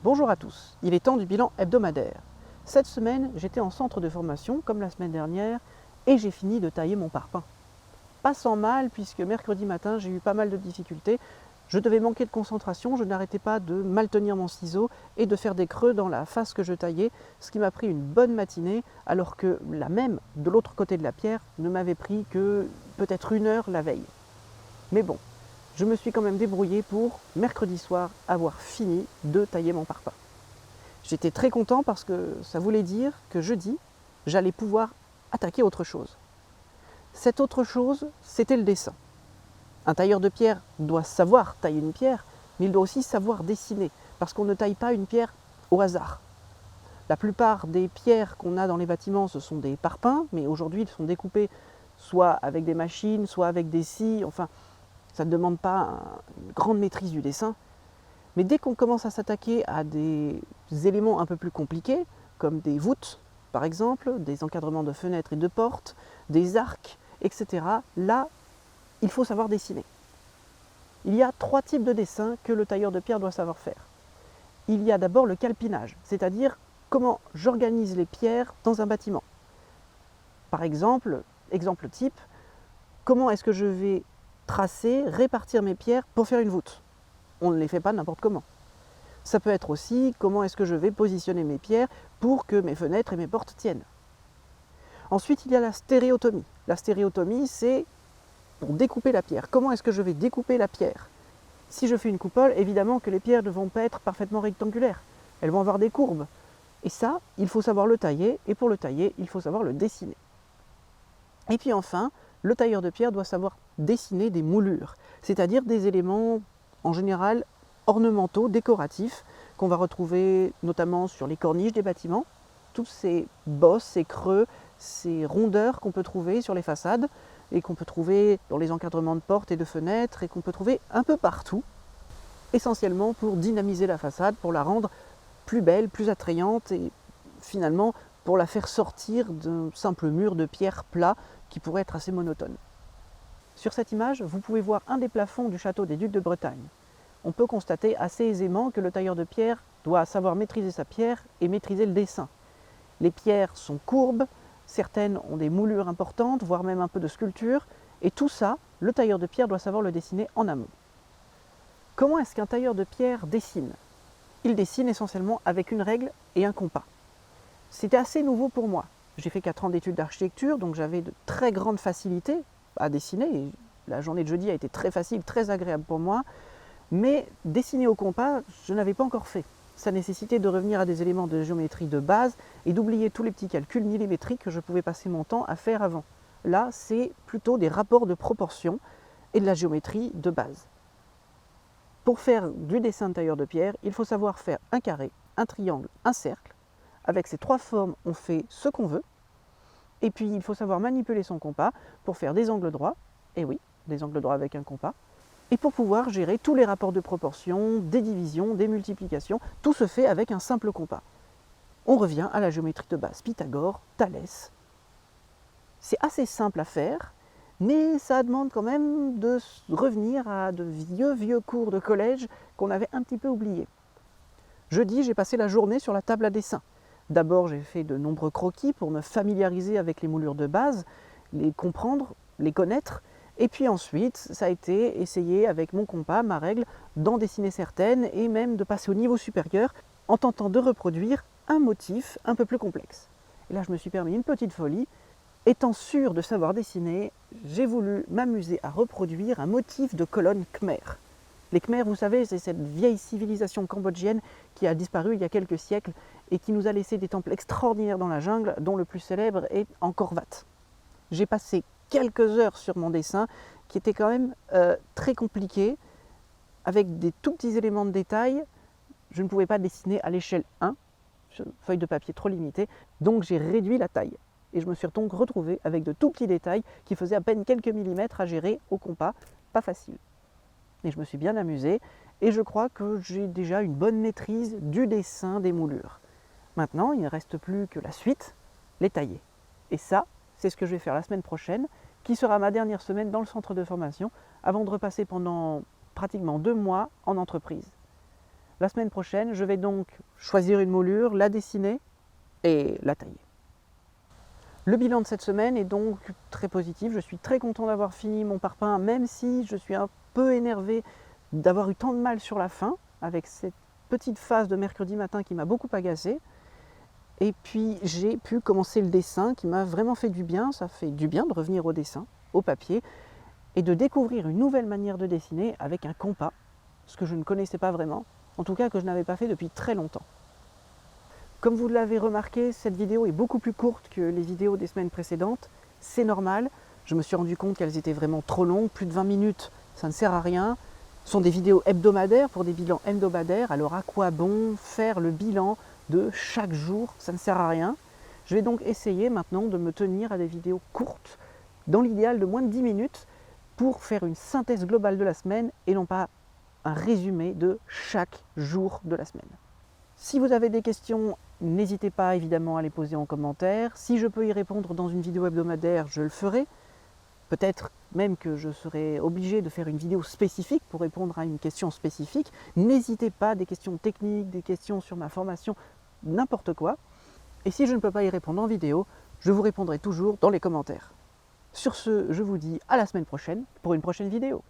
Bonjour à tous, il est temps du bilan hebdomadaire. Cette semaine, j'étais en centre de formation, comme la semaine dernière, et j'ai fini de tailler mon parpaing. Pas sans mal, puisque mercredi matin, j'ai eu pas mal de difficultés. Je devais manquer de concentration, je n'arrêtais pas de mal tenir mon ciseau et de faire des creux dans la face que je taillais, ce qui m'a pris une bonne matinée, alors que la même, de l'autre côté de la pierre, ne m'avait pris que peut-être 1 heure la veille. Mais bon, je me suis quand même débrouillé pour, mercredi soir, avoir fini de tailler mon parpaing. J'étais très content parce que ça voulait dire que jeudi, j'allais pouvoir attaquer autre chose. Cette autre chose, c'était le dessin. Un tailleur de pierre doit savoir tailler une pierre, mais il doit aussi savoir dessiner, parce qu'on ne taille pas une pierre au hasard. La plupart des pierres qu'on a dans les bâtiments, ce sont des parpaings, mais aujourd'hui, ils sont découpés soit avec des machines, soit avec des scies, enfin, ça ne demande pas une grande maîtrise du dessin. Mais dès qu'on commence à s'attaquer à des éléments un peu plus compliqués, comme des voûtes par exemple, des encadrements de fenêtres et de portes, des arcs, etc., là, il faut savoir dessiner. Il y a 3 types de dessins que le tailleur de pierre doit savoir faire. Il y a d'abord le calpinage, c'est-à-dire comment j'organise les pierres dans un bâtiment. Par exemple, exemple type, comment est-ce que je vais tracer, répartir mes pierres pour faire une voûte? On ne les fait pas n'importe comment. Ça peut être aussi comment est-ce que je vais positionner mes pierres pour que mes fenêtres et mes portes tiennent. Ensuite, il y a la stéréotomie. La stéréotomie, c'est pour découper la pierre. Comment est-ce que je vais découper la pierre? Si je fais une coupole, évidemment que les pierres ne vont pas être parfaitement rectangulaires. Elles vont avoir des courbes. Et ça, il faut savoir le tailler, et pour le tailler, il faut savoir le dessiner. Et puis enfin, le tailleur de pierre doit savoir dessiner des moulures, c'est-à-dire des éléments en général ornementaux, décoratifs, qu'on va retrouver notamment sur les corniches des bâtiments, tous ces bosses, ces creux, ces rondeurs qu'on peut trouver sur les façades et qu'on peut trouver dans les encadrements de portes et de fenêtres et qu'on peut trouver un peu partout, essentiellement pour dynamiser la façade, pour la rendre plus belle, plus attrayante et finalement pour la faire sortir d'un simple mur de pierre plat qui pourrait être assez monotone. Sur cette image, vous pouvez voir un des plafonds du château des Ducs de Bretagne. On peut constater assez aisément que le tailleur de pierre doit savoir maîtriser sa pierre et maîtriser le dessin. Les pierres sont courbes, certaines ont des moulures importantes, voire même un peu de sculpture, et tout ça, le tailleur de pierre doit savoir le dessiner en amont. Comment est-ce qu'un tailleur de pierre dessine? Il dessine essentiellement avec une règle et un compas. C'était assez nouveau pour moi. J'ai fait 4 ans d'études d'architecture, donc j'avais de très grandes facilités à dessiner. Et la journée de jeudi a été très facile, très agréable pour moi. Mais dessiner au compas, je n'avais pas encore fait. Ça nécessitait de revenir à des éléments de géométrie de base et d'oublier tous les petits calculs millimétriques que je pouvais passer mon temps à faire avant. Là, c'est plutôt des rapports de proportions et de la géométrie de base. Pour faire du dessin de tailleur de pierre, il faut savoir faire un carré, un triangle, un cercle. Avec ces 3 formes, on fait ce qu'on veut. Et puis, il faut savoir manipuler son compas pour faire des angles droits. Et oui, des angles droits avec un compas. Et pour pouvoir gérer tous les rapports de proportion, des divisions, des multiplications, tout se fait avec un simple compas. On revient à la géométrie de base, Pythagore, Thalès. C'est assez simple à faire, mais ça demande quand même de revenir à de vieux cours de collège qu'on avait un petit peu oubliés. Jeudi, j'ai passé la journée sur la table à dessin. D'abord, j'ai fait de nombreux croquis pour me familiariser avec les moulures de base, les comprendre, les connaître. Et puis ensuite, ça a été essayer avec mon compas, ma règle, d'en dessiner certaines et même de passer au niveau supérieur en tentant de reproduire un motif un peu plus complexe. Et là, je me suis permis une petite folie. Étant sûr de savoir dessiner, j'ai voulu m'amuser à reproduire un motif de colonne khmer. Les Khmers, vous savez, c'est cette vieille civilisation cambodgienne qui a disparu il y a quelques siècles et qui nous a laissé des temples extraordinaires dans la jungle, dont le plus célèbre est Angkor Wat. J'ai passé quelques heures sur mon dessin qui était quand même très compliqué, avec des tout petits éléments de détail. Je ne pouvais pas dessiner à l'échelle 1, feuille de papier trop limitée, donc j'ai réduit la taille. Et je me suis donc retrouvé avec de tout petits détails qui faisaient à peine quelques millimètres à gérer au compas, pas facile. Et je me suis bien amusé et je crois que j'ai déjà une bonne maîtrise du dessin des moulures. Maintenant, il ne reste plus que la suite, les tailler. Et ça, c'est ce que je vais faire la semaine prochaine, qui sera ma dernière semaine dans le centre de formation, avant de repasser pendant pratiquement 2 mois en entreprise. La semaine prochaine, je vais donc choisir une moulure, la dessiner et la tailler. Le bilan de cette semaine est donc très positif. Je suis très content d'avoir fini mon parpaing, même si je suis un peu énervé d'avoir eu tant de mal sur la fin, avec cette petite phase de mercredi matin qui m'a beaucoup agacé. Et puis j'ai pu commencer le dessin qui m'a vraiment fait du bien. Ça fait du bien de revenir au dessin, au papier, et de découvrir une nouvelle manière de dessiner avec un compas, ce que je ne connaissais pas vraiment, en tout cas que je n'avais pas fait depuis très longtemps. Comme vous l'avez remarqué, cette vidéo est beaucoup plus courte que les vidéos des semaines précédentes. C'est normal, je me suis rendu compte qu'elles étaient vraiment trop longues, plus de 20 minutes, ça ne sert à rien. Ce sont des vidéos hebdomadaires pour des bilans hebdomadaires, alors à quoi bon faire le bilan de chaque jour? Ça ne sert à rien. Je vais donc essayer maintenant de me tenir à des vidéos courtes, dans l'idéal de moins de 10 minutes, pour faire une synthèse globale de la semaine et non pas un résumé de chaque jour de la semaine. Si vous avez des questions, n'hésitez pas évidemment à les poser en commentaire. Si je peux y répondre dans une vidéo hebdomadaire, je le ferai. Peut-être même que je serai obligé de faire une vidéo spécifique pour répondre à une question spécifique. N'hésitez pas, des questions techniques, des questions sur ma formation, n'importe quoi. Et si je ne peux pas y répondre en vidéo, je vous répondrai toujours dans les commentaires. Sur ce, je vous dis à la semaine prochaine pour une prochaine vidéo.